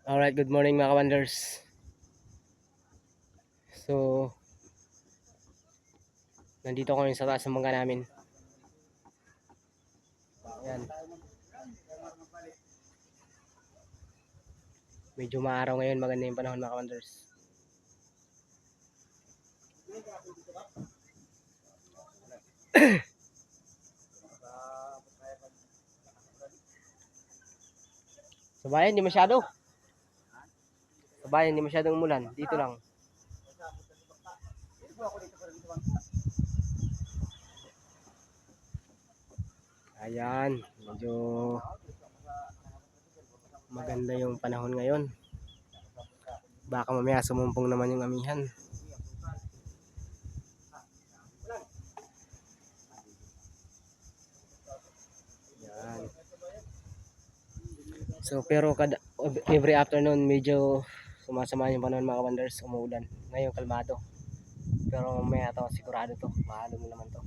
Alright, good morning mga ka-wonders. So, nandito kami sa taas ng bangka namin. Ayan. Medyo maaraw ngayon, maganda yung panahon mga ka-wonders. Sa bayan, hindi masyado. Sa bayan, hindi masyadong umulan. Dito lang. Ayan, medyo maganda yung panahon ngayon. Baka mamaya sumumpong naman yung amihan. Ayan. So, pero every afternoon, medyo sumasama yung panahon mga ka-wonders, umuulan. Ngayon, kalmado. Pero mamaya to, sigurado to. Mahalo mo naman to.